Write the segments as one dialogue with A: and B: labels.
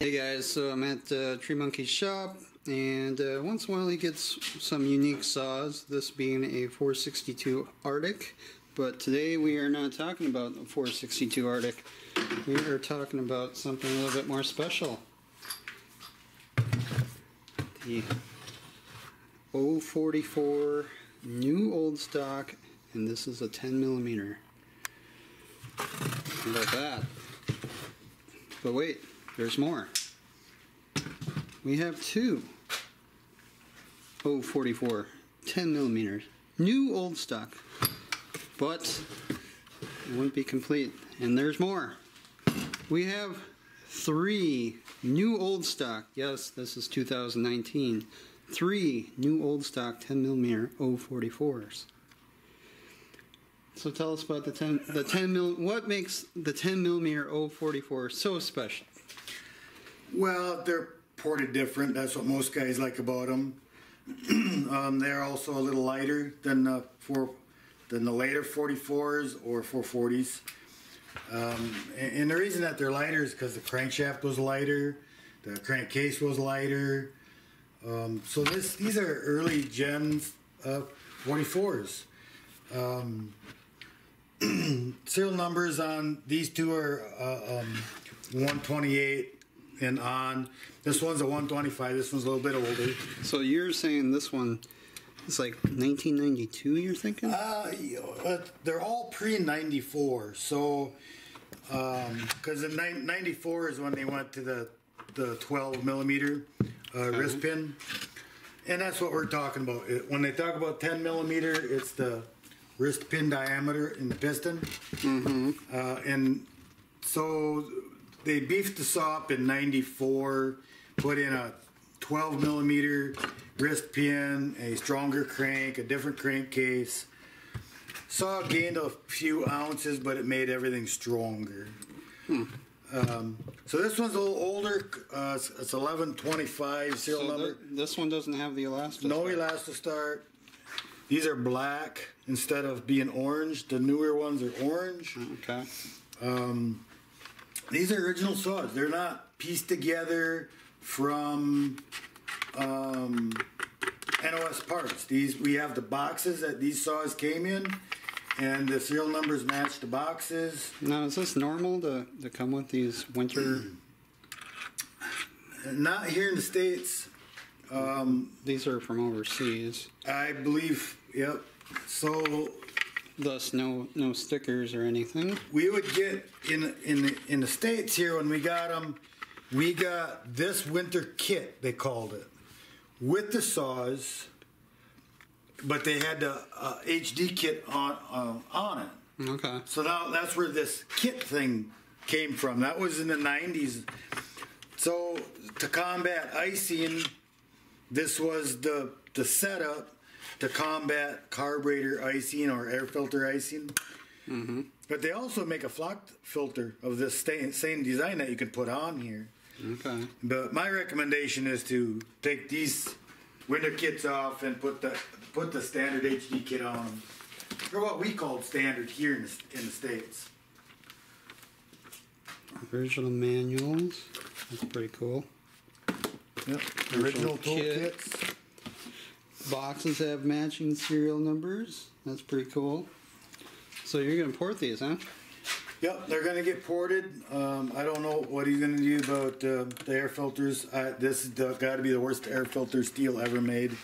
A: Hey guys, so I'm at Tree Monkey's shop, and once in a while he gets some unique saws, this being a 462 Arctic. But today we are not talking about the 462 Arctic. We are talking about something a little bit more special. The 044 new old stock, and this is a 10mm. How about that? But wait, there's more. We have two 044 10mm new old stock, but it wouldn't be complete. And there's more. We have three new old stock. Yes, this is 2019. Three new old stock 10mm 044s. So tell us about the 10mm. What makes the 10mm 044 so special?
B: Well, they're ported different. That's what most guys like about them. They're also a little lighter than the later 44s or 440s. And the reason that they're lighter is because the crankshaft was lighter, the crankcase was lighter. So these are early gen 44s. Serial numbers on these two are 128 and on. This one's a 125. This one's a little bit older.
A: So you're saying this one is like 1992, you're thinking?
B: They're all pre-94. So, because in 94 is when they went to the 12mm wrist pin. And that's what we're talking about. When they talk about 10mm, it's the wrist pin diameter in the piston. Mm-hmm. And so they beefed the saw up in 94, put in a 12mm wrist pin, a stronger crank, a different crankcase. Saw gained a few ounces, but it made everything stronger. So this one's a little older. It's 1125 serial number.
A: This one doesn't have the Elastostart.
B: No Elastostart. These are black instead of being orange. The newer ones are orange.
A: Okay.
B: These are original saws. They're not pieced together from NOS parts. We have the boxes that these saws came in, and the serial numbers match the boxes.
A: Now, is this normal to come with these winter?
B: Not here in the States.
A: These are from overseas.
B: I believe, yep. So
A: thus no stickers or anything.
B: We would get in the States here when we got them. We got this winter kit, they called it, with the saws, but they had the HD kit on it.
A: Okay.
B: So now that's where this kit thing came from. That was in the 90s. So to combat icing, this was the setup to combat carburetor icing or air filter icing. Mm-hmm. But they also make a flock filter of this same design that you can put on here.
A: Okay.
B: But my recommendation is to take these winter kits off and put the standard HD kit on them. Or what we called standard here in the States.
A: Original manuals. That's pretty cool.
B: Yep. Original toolkits.
A: Boxes have matching serial numbers. That's pretty cool. So you're going to port these, huh?
B: Yep, they're going to get ported. I don't know what he's going to do about the air filters. This has got to be the worst air filter Stihl ever made.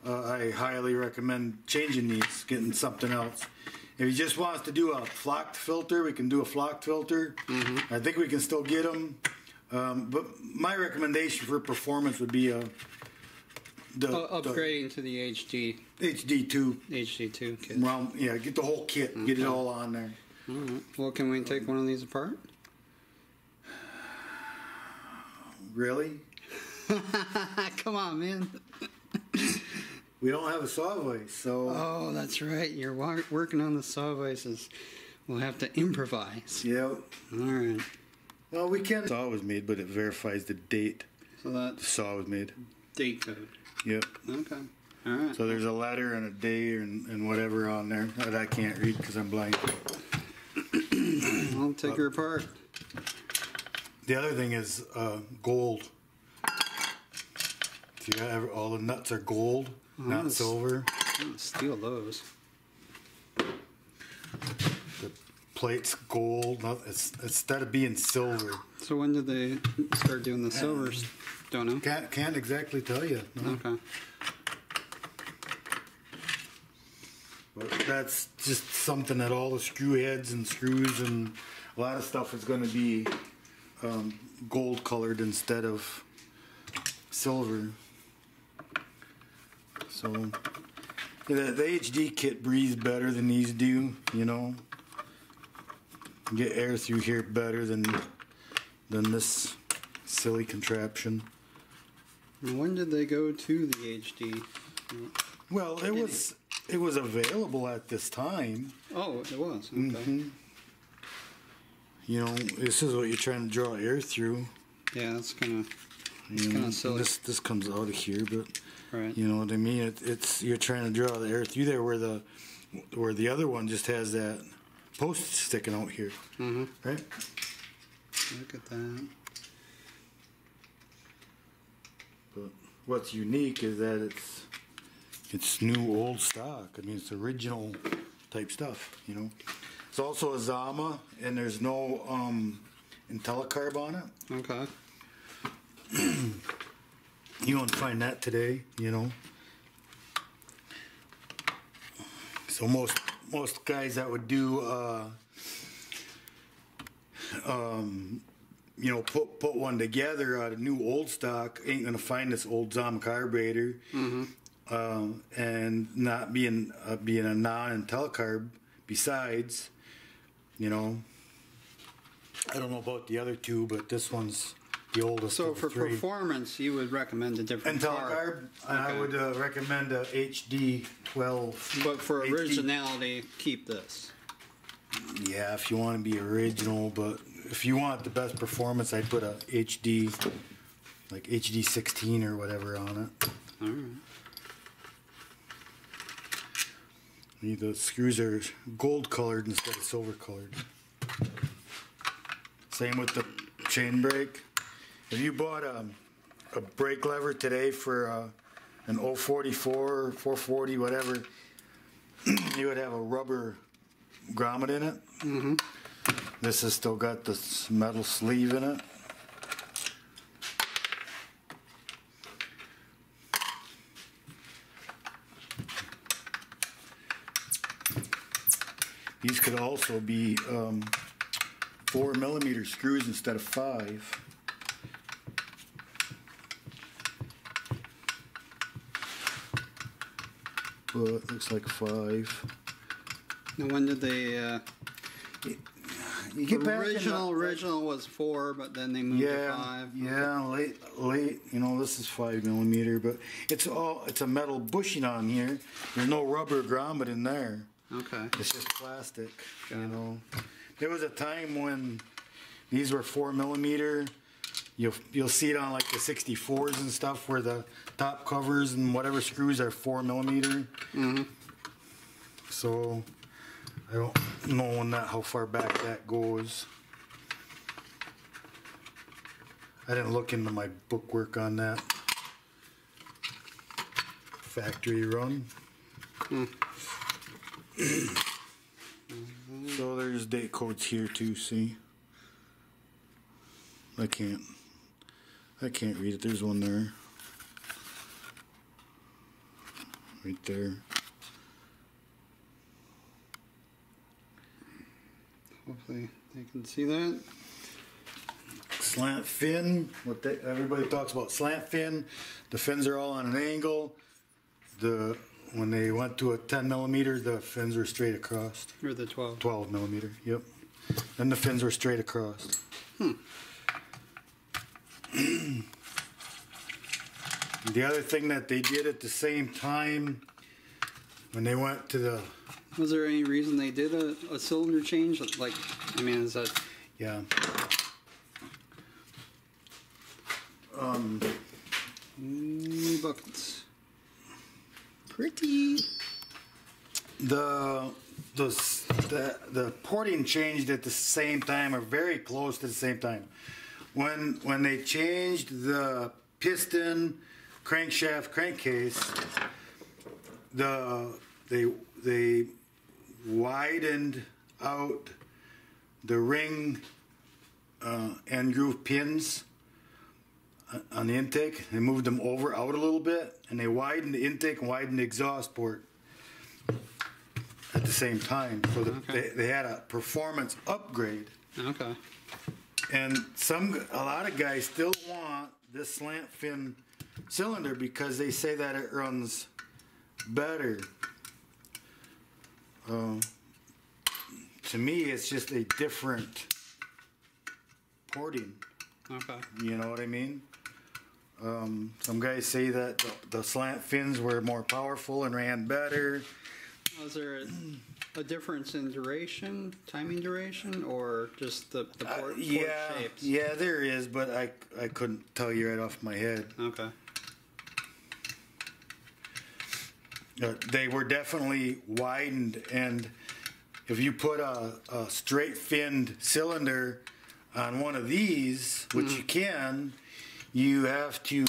B: I highly recommend changing these, getting something else. If he just wants to do a flocked filter, we can do a flocked filter. Mm-hmm. I think we can still get them. But my recommendation for performance would be
A: upgrading to the
B: HD2.
A: HD2 kit.
B: Well, yeah, get the whole kit, okay. Get it all on there.
A: All right. Well, can we take one of these apart?
B: Really?
A: Come on, man.
B: We don't have a saw vise, so...
A: Oh, that's right. You're working on the saw vices. We'll have to improvise.
B: Yep.
A: All right.
B: Well, we can... The saw was made, but it verifies the date.
A: So that...
B: The saw was made.
A: Date code.
B: Yep.
A: Okay. All right.
B: So there's a letter and a day and whatever on there that I can't read because I'm blind.
A: I'll take her apart.
B: The other thing is gold. See, all the nuts are gold, not silver.
A: I'm gonna steal those.
B: The plate's gold. Instead of being silver.
A: So when did they start doing the silvers? Don't know.
B: Can't exactly tell you. No.
A: Okay.
B: But that's just something that all the screw heads and screws and a lot of stuff is going to be gold colored instead of silver. So the HD kit breathes better than these do, you know. Get air through here better than this silly contraption.
A: When did they go to the HD?
B: Well, it was available at this time.
A: Oh, it was. Okay.
B: Mm-hmm. You know, this is what you're trying to draw air through.
A: Yeah, that's kind of silly.
B: This comes out of here, but
A: right.
B: You know what I mean. It's you're trying to draw the air through there where the other one just has that post sticking out here.
A: Mm-hmm.
B: Right.
A: Look at that.
B: But what's unique is that it's new old stock. I mean, it's original type stuff. You know. It's also a Zama, and there's no IntelliCarb on it.
A: Okay.
B: You won't find that today, you know. So most guys that would do, you know, put one together out of new old stock ain't gonna find this old Zama carburetor, and not being a non-IntelliCarb. Besides, you know, I don't know about the other two, but this one's the oldest.
A: So
B: of the
A: for
B: three.
A: Performance, you would recommend a different
B: IntelliCarb, I would recommend a HD 12.
A: But for originality, keep this.
B: Yeah, if you want to be original, but if you want the best performance, I'd put a HD, like HD 16 or whatever on it.
A: All right.
B: The screws are gold colored instead of silver colored. Same with the chain brake. If you bought a brake lever today for an 044, 440, whatever, you would have a rubber grommet in it.
A: Mm-hmm.
B: This has still got this metal sleeve in it. These could also be 4mm screws instead of 5. But it looks like 5.
A: Now, when did they?
B: You get back
A: Original was 4, but then they moved to 5.
B: Yeah, late. You know, this is 5mm, but it's a metal bushing on here. There's no rubber grommet in there.
A: Okay.
B: It's just plastic. You know, there was a time when these were 4mm. You'll see it on like the 64s and stuff where the top covers and whatever screws are 4mm.
A: Mm-hmm.
B: So I don't know how far back that goes. I didn't look into my bookwork on that. Factory run. So there's date codes here too, see? I can't read it. There's one there. Right there.
A: Hopefully they can see that.
B: Slant fin. Everybody talks about slant fin. The fins are all on an angle. When they went to a 10mm, the fins were straight across.
A: Or the 12.
B: 12mm, yep. Then the fins were straight across. The other thing that they did at the same time, when they went to the...
A: Was there any reason they did a cylinder change? Like, I mean, is that...
B: Yeah.
A: New buckets. Pretty.
B: The porting changed at the same time, or very close to the same time. when they changed the piston, crankshaft, crankcase, they widened out the ring and groove pins on the intake. They moved them out a little bit, and they widened the intake and widened the exhaust port at the same time. So they had a performance upgrade.
A: Okay.
B: And a lot of guys still want this slant fin cylinder because they say that it runs better. To me, it's just a different porting.
A: Okay.
B: You know what I mean? Some guys say that the slant fins were more powerful and ran better.
A: Was there a difference in duration, timing duration, or just the port shapes?
B: Yeah, there is, but I couldn't tell you right off my head.
A: Okay.
B: They were definitely widened, and if you put a straight finned cylinder on one of these, which you can, you have to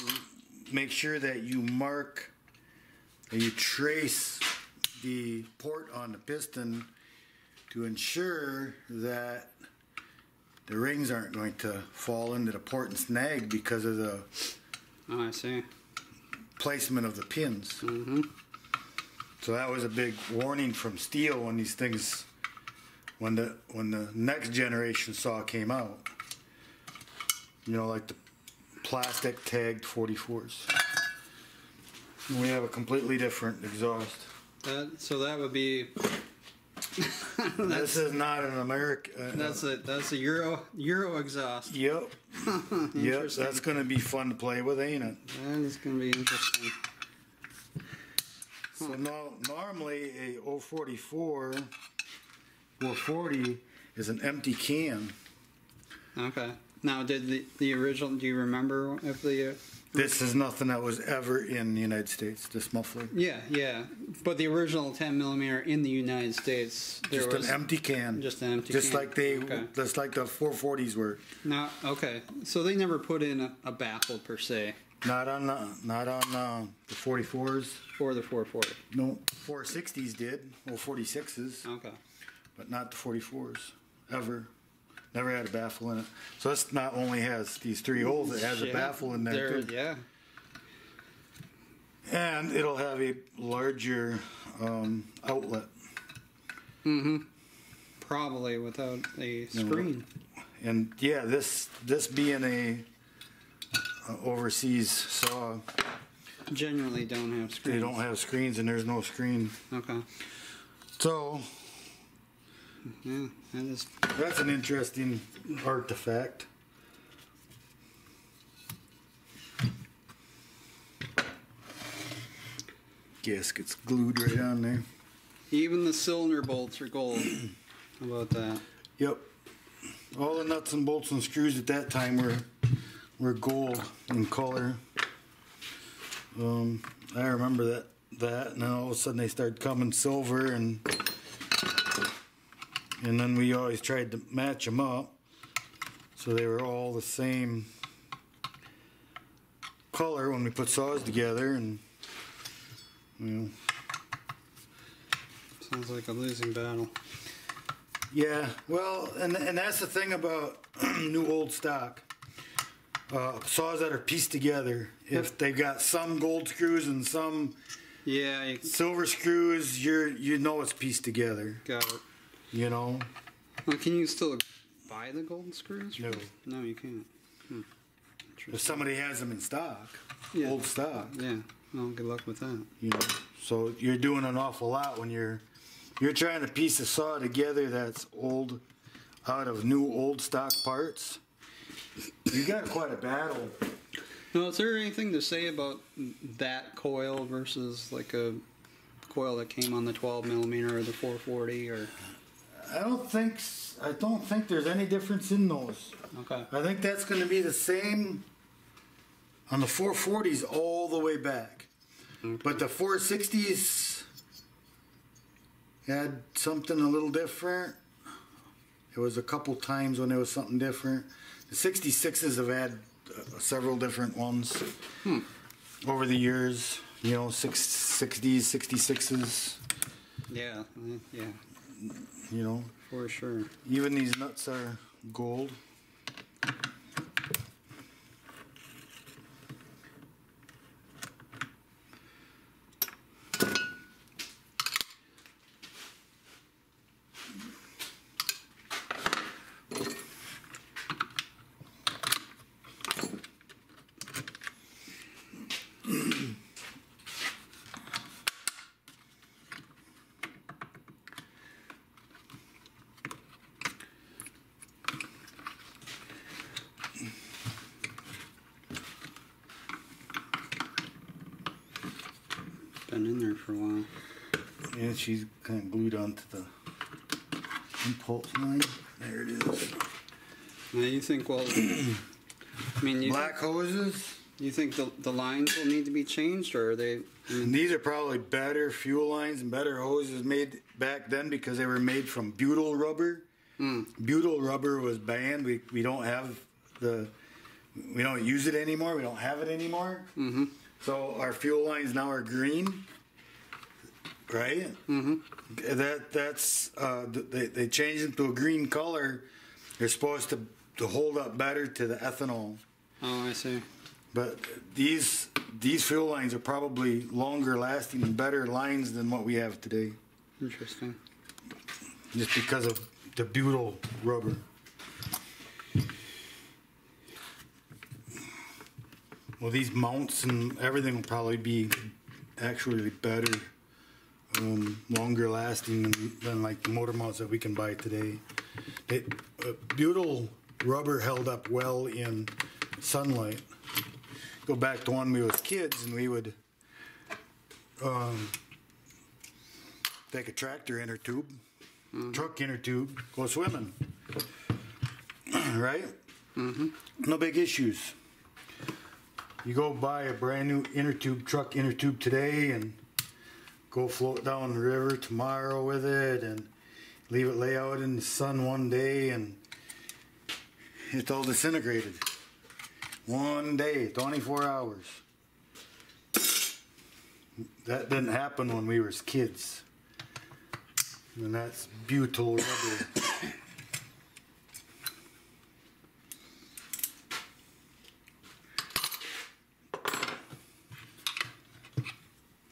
B: make sure that you mark, and you trace the port on the piston to ensure that the rings aren't going to fall into the port and snag because of the
A: I see.
B: placement of the pins.
A: Mm-hmm.
B: So that was a big warning from Stihl when these things, when the next generation saw came out. You know, like the plastic tagged 44s. We have a completely different exhaust.
A: So that would be.
B: This is not an American.
A: That's a Euro exhaust.
B: Yep. Yep. That's going to be fun to play with, ain't it?
A: That is going to be interesting.
B: So normally a 044 440 is an empty can.
A: Okay. Now, did the original? Do you remember if the?
B: This is nothing that was ever in the United States. This muffler.
A: Yeah. But the original 10 millimeter in the United States, there
B: just
A: was
B: an empty can.
A: Just an empty
B: just
A: can.
B: Like just like the 440s were.
A: Now, okay. So they never put in a baffle per se.
B: Not on the 44s.
A: Or the 440.
B: No, 460s did. Well, 46s.
A: Okay.
B: But not the 44s ever. Never had a baffle in it. So this not only has these 3 holes, it has a baffle in there too.
A: Yeah.
B: And it'll have a larger outlet.
A: Mm-hmm. Probably without a screen.
B: And yeah, this being a overseas saw,
A: generally don't have screens.
B: They don't have screens, and there's no screen.
A: Okay.
B: So
A: yeah,
B: that's an interesting artifact. Gasket's glued right on there.
A: Even the cylinder bolts are gold. How about that?
B: Yep. All the nuts and bolts and screws at that time were gold in color. I remember that, and then all of a sudden they started coming silver, and then we always tried to match them up so they were all the same color when we put saws together, and
A: sounds like a losing battle.
B: Yeah, well, and that's the thing about new old stock. Saws that are pieced together. If they've got some gold screws and some silver screws, you know it's pieced together.
A: Got it.
B: You know.
A: Well, can you still buy the gold screws?
B: No.
A: No, you can't.
B: If somebody has them in stock, old stock.
A: Yeah. Well, good luck with that.
B: You know. So you're doing an awful lot when you're trying to piece a saw together that's old, out of new old stock parts. You got quite a battle.
A: Now, is there anything to say about that coil versus like a coil that came on the 12 millimeter or the 440 or?
B: I don't think there's any difference in those.
A: Okay.
B: I think that's going to be the same on the 440s all the way back. Okay. But the 460s had something a little different. There was a couple times when there was something different. The 66s have had several different ones over the years. You know, 60s, 66s.
A: Yeah, yeah.
B: You know,
A: for sure.
B: Even these nuts are gold.
A: Been in there for a while.
B: And she's kind of glued onto the impulse line. There it is.
A: Now you think, well, I mean,
B: black hoses.
A: You think the lines will need to be changed, or are they?
B: And these are probably better fuel lines and better hoses made back then because they were made from butyl rubber. Butyl rubber was banned. We don't have we don't use it anymore. We don't have it anymore.
A: Mm-hmm.
B: So our fuel lines now are green, right? Mm-hmm. They changed them to a green color. They're supposed to hold up better to the ethanol.
A: Oh, I see.
B: But these fuel lines are probably longer lasting and better lines than what we have today.
A: Interesting.
B: Just because of the butyl rubber. Well, these mounts and everything will probably be actually better, longer lasting than like the motor mounts that we can buy today. Butyl rubber held up well in sunlight. Go back to when we was kids and we would take a tractor inner tube, truck inner tube, go swimming. Right? Mm-hmm. No big issues. You go buy a brand new inner tube truck inner tube today and go float down the river tomorrow with it and leave it lay out in the sun one day and it's all disintegrated. One day, 24 hours. That didn't happen when we were kids. And that's butyl rubber.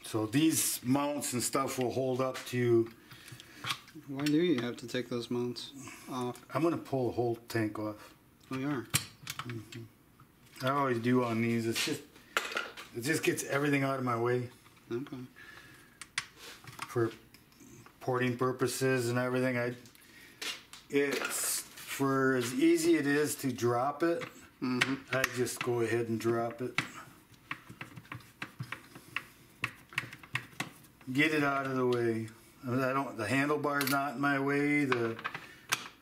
B: So these mounts and stuff will hold up to...
A: Why do you have to take those mounts off?
B: I'm going to pull the whole tank off.
A: Oh, you are?
B: Mm-hmm. I always do on these. It just gets everything out of my way.
A: Okay.
B: For porting purposes and everything, it's for as easy it is to drop it. Mm-hmm. I just go ahead and drop it. Get it out of the way. I mean, the handlebar's not in my way. The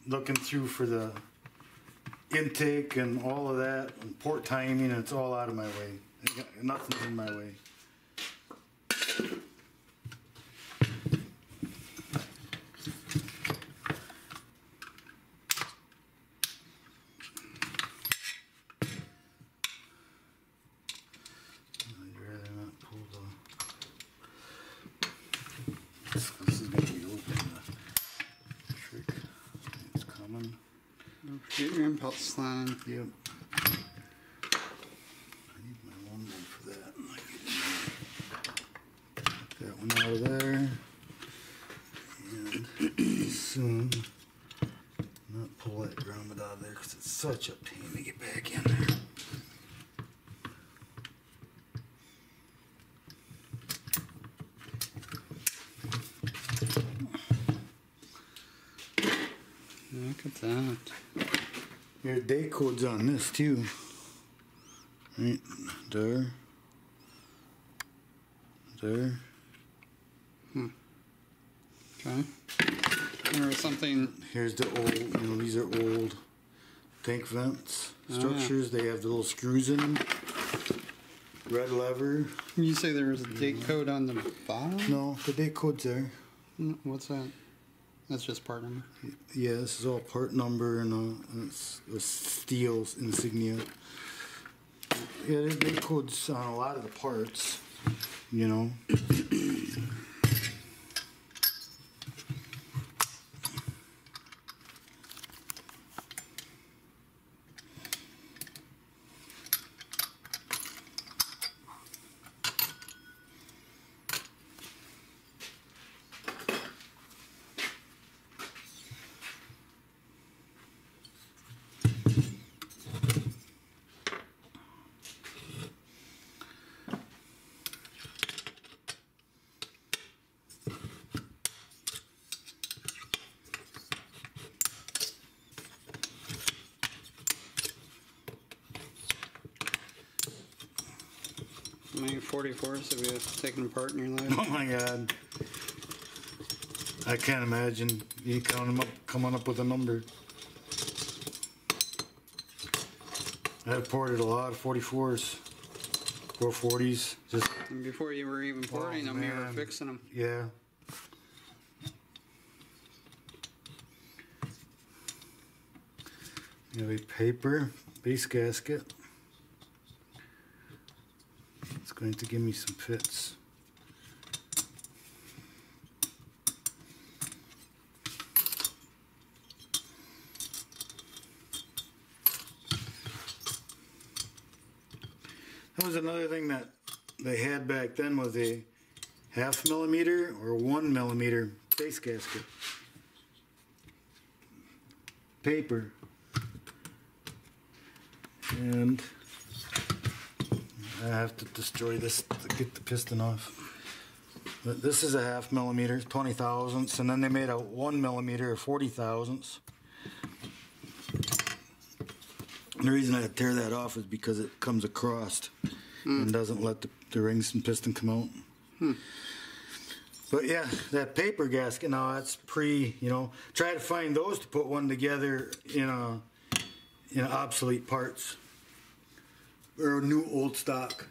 B: looking through for the intake and all of that, and port timing, it's all out of my way. Nothing's in my way. I'd rather not pull this is going to be open. The trick. It's coming.
A: Don't forget your impulse line.
B: Yep. I need my long one for that. Get that one out of there. And soon not pull that grommet out of there because it's such a pain to get back in there.
A: Look at that.
B: There's day codes on this too. Right there. There.
A: Okay. There was something.
B: Here's the old, these are old tank vents structures. They have the little screws in them. Red lever.
A: You say there was a date code on the bottom?
B: No, the date code's there.
A: What's that? That's just part number.
B: Yeah, this is all part number and it's Stihl's insignia. Yeah, they codes on a lot of the parts, you know.
A: How many 44s have you taken apart in your life?
B: Oh my God. I can't imagine you count them up, coming up with a number. I've ported a lot of 44s, 440s. Just
A: And before you were even porting them, you were fixing them.
B: yeah. You have a paper base gasket. It's going to give me some fits. That was another thing that they had back then, was a 0.5 millimeter or 1 millimeter base gasket. Paper. And I have to destroy this to get the piston off. But this is a 0.5 millimeter, 20 thousandths, and then they made a 1 millimeter or 40 thousandths. And the reason I tear that off is because it comes across and doesn't let the rings and piston come out. But yeah, that paper gasket, now that's you know, try to find those to put one together in obsolete parts or new old stock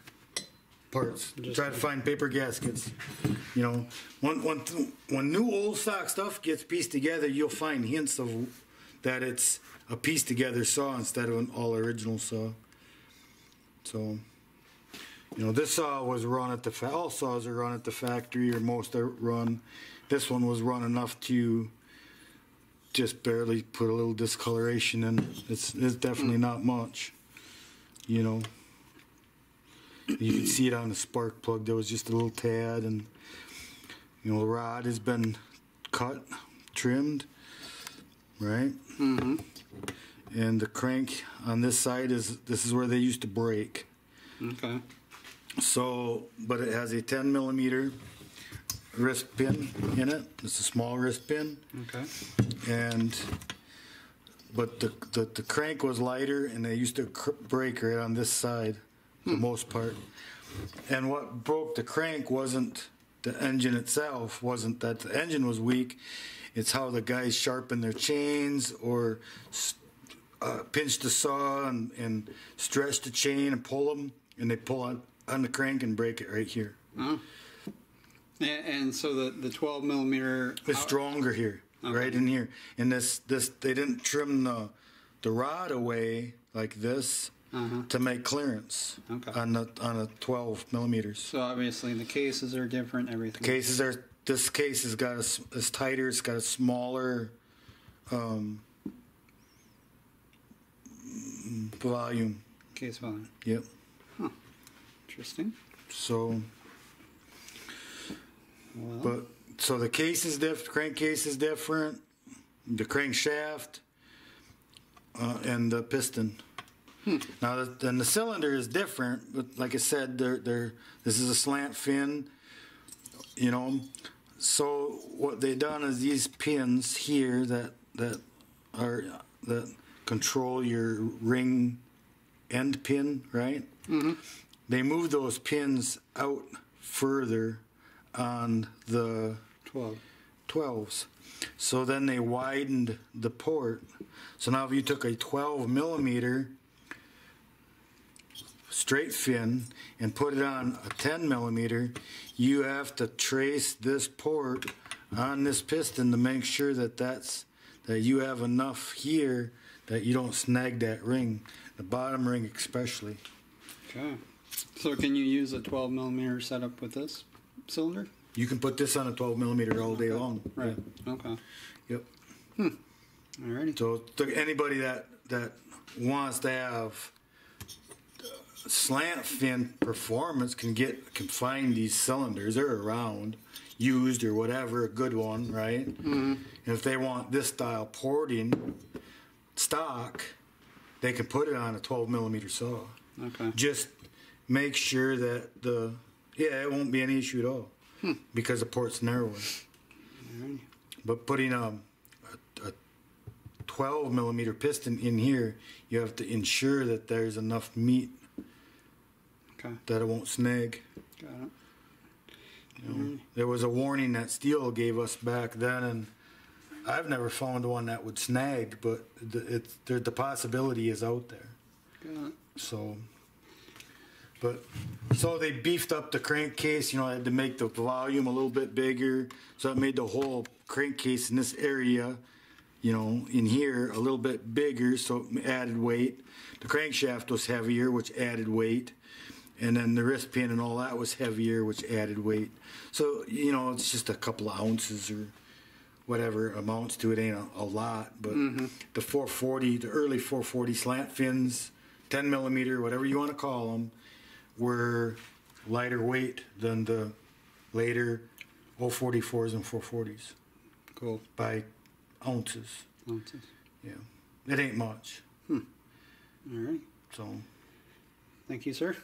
B: parts. Try to find paper gaskets. You know, when new old stock stuff gets pieced together, you'll find hints of that it's a pieced together saw instead of an all original saw. So, you know, this saw was run at the all saws are run at the factory, or most are run. This one was run enough to just barely put a little discoloration in. It's definitely not much, you know. You can see it on the spark plug. There was just a little tad, and you know, the rod has been cut, trimmed, right? Mm-hmm. And the crank on this side this is where they used to break.
A: Okay.
B: So, but it has a 10 millimeter wrist pin in it. It's a small wrist pin.
A: Okay.
B: But the crank was lighter, and they used to break right on this side, for the most part. And what broke the crank wasn't the engine itself, wasn't that the engine was weak. It's how the guys sharpen their chains or pinch the saw and stretch the chain and pull them, and they pull on the crank and break it right here.
A: Oh. And so the 12 millimeter
B: is stronger here, right in here. And this they didn't trim the rod away like this to make clearance on a 12 millimeters.
A: So obviously the cases are different. Everything.
B: The cases are. This case has got it's tighter. It's got a smaller volume.
A: Case volume.
B: Yep.
A: Huh. Interesting.
B: So.
A: Well.
B: But so the case is different. Crankcase is different. The crankshaft and the piston. Now, then the cylinder is different. But like I said, this is a slant fin. You know. So what they done is these pins here that control your ring end pin, right? Mm-hmm. They move those pins out further on the 12s. So then they widened the port. So now if you took a 12 millimeter straight fin and put it on a 10 millimeter, you have to trace this port on this piston to make sure that you have enough here that you don't snag that ring, the bottom ring especially.
A: Okay. So can you use a 12 millimeter setup with this cylinder?
B: You can put this on a 12 millimeter all day long.
A: Right. Okay.
B: Yep.
A: Alrighty.
B: So to anybody that wants to have slant fin performance can find these cylinders. They're around, used or whatever, a good one, right? Mm-hmm. And if they want this style porting stock, they can put it on a 12 millimeter saw.
A: Okay.
B: Just make sure that it won't be any issue at all because the port's narrower.
A: Alrighty.
B: But putting a 12 millimeter piston in here, you have to ensure that there's enough meat that it won't snag.
A: Got it.
B: You know, there was a warning that Stihl gave us back then, and I've never found one that would snag, but the possibility is out there.
A: Got it.
B: So they beefed up the crankcase. You know, I had to make the volume a little bit bigger, so it made the whole crankcase in this area, you know, in here a little bit bigger, so it added weight. The crankshaft was heavier, which added weight. And then the wrist pin and all that was heavier, which added weight. So, you know, it's just a couple of ounces or whatever amounts to it. Ain't a lot. But the 440, the early 440 slant fins, 10 millimeter, whatever you want to call them, were lighter weight than the later 044s and 440s.
A: Cool.
B: By ounces.
A: Ounces.
B: Yeah. It ain't much.
A: All right.
B: So.
A: Thank you, sir.